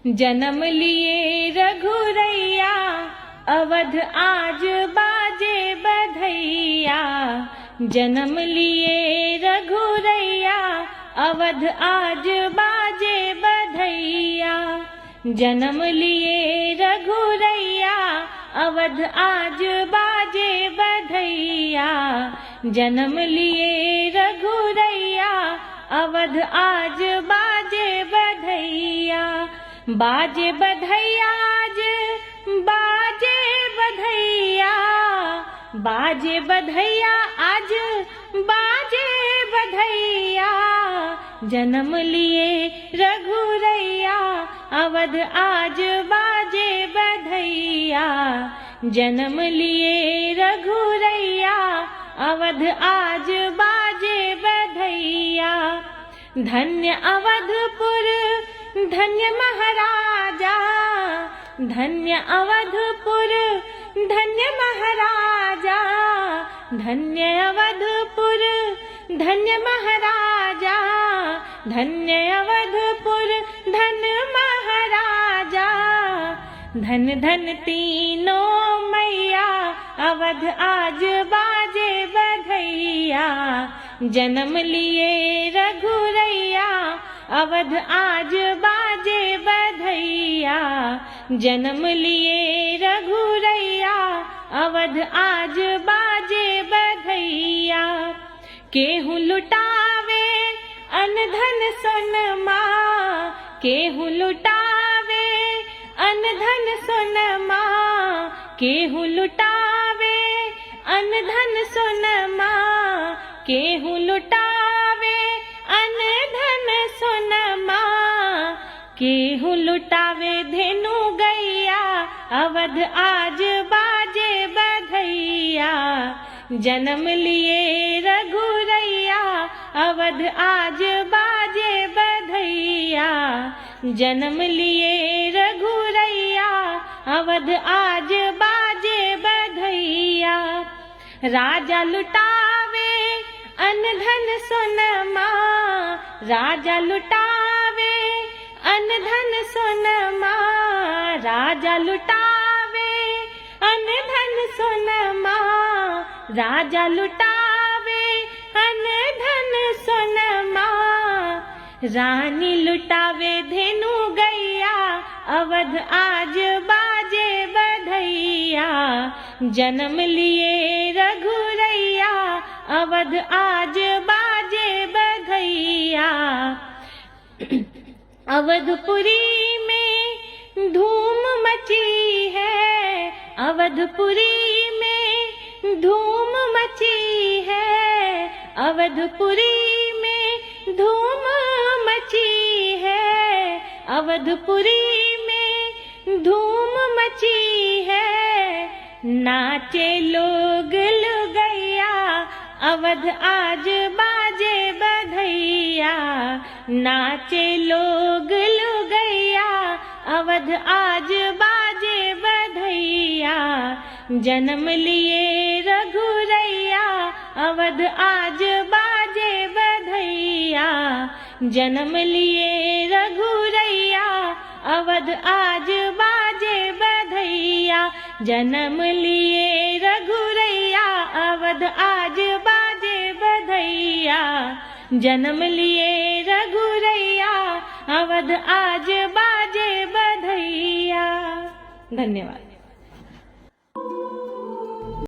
जन्म लिए रघुरैया, अवध आज बाजे बधैया। जन्म लिए रघुरैया, अवध आज बाजे बधैया। जन्म लिए रघुरैया, अवध आज बाजे बधैया। जन्म लिए रघुरैया, अवध आज बाजे बधैया। बाजे बधैया आज बाजे बधैया। बाजे बधैया आज बाजे बधैया। जन्म लिए रघुरैया, अवध आज बाजे बधैया। जन्म लिए रघुरैया, अवध आज बाजे बधैया। धन्य अवधपुर धन्य महाराजा। धन्य अवधपुर धन्य महाराजा। धन्य अवधपुर धन्य महाराजा। धन्य अवधपुर धन्य महाराजा। धन धन तीनों मैया, अवध आज बाजे बधैया। जन्म लिए रघुरैया, अवध आज बाजे बधैया। जन्म लिए रघुरैया, अवध आज बाजे बधैया। केहू लुटावे अनधन सोनमा। केहू लुटावे अनधन सोनमा। केहू लुटावे अनधन सोनमा। केहू लुटावे अनधन सोनमा। केहू लुटावे धेनु गैया, अवध आज बाजे बधैया। जन्म लिए रघुरैया, अवध आज बाजे बधैया। जन्म लिए रघुरैया, अवध आज बाजे बधैया। राजा लुटावे अनधन सोनमा। राजा लुटावे अनधन सोनमा। राजा लुटावे अनधन सोनमा। राजा लुटावे अनधन सोनमा। रानी लुटावे धेनु गैया, अवध आज बाजे बधैया। जन्म लिए रघुरैया, अवध आज बाजे बधैया। अवधपुरी में धूम मची है। अवधपुरी में धूम मची है। अवधपुरी में धूम मची है। अवधपुरी में धूम मची है। नाचे लोग लुगैया, अवध आज बाजे बधैया। नाचे लोग लुगैया, अवध आज बाजे बधैया। जन्म लिए रघुरैया, अवध आज बाजे बधैया। जन्म लिए रघुरैया, अवध आज बाजे बधैया। जन्म लिए रघुरैया, अवध आज बाजे बधैया। जन्म लिए रघुरैया, अवध आज बाजे बधैया। धन्यवाद।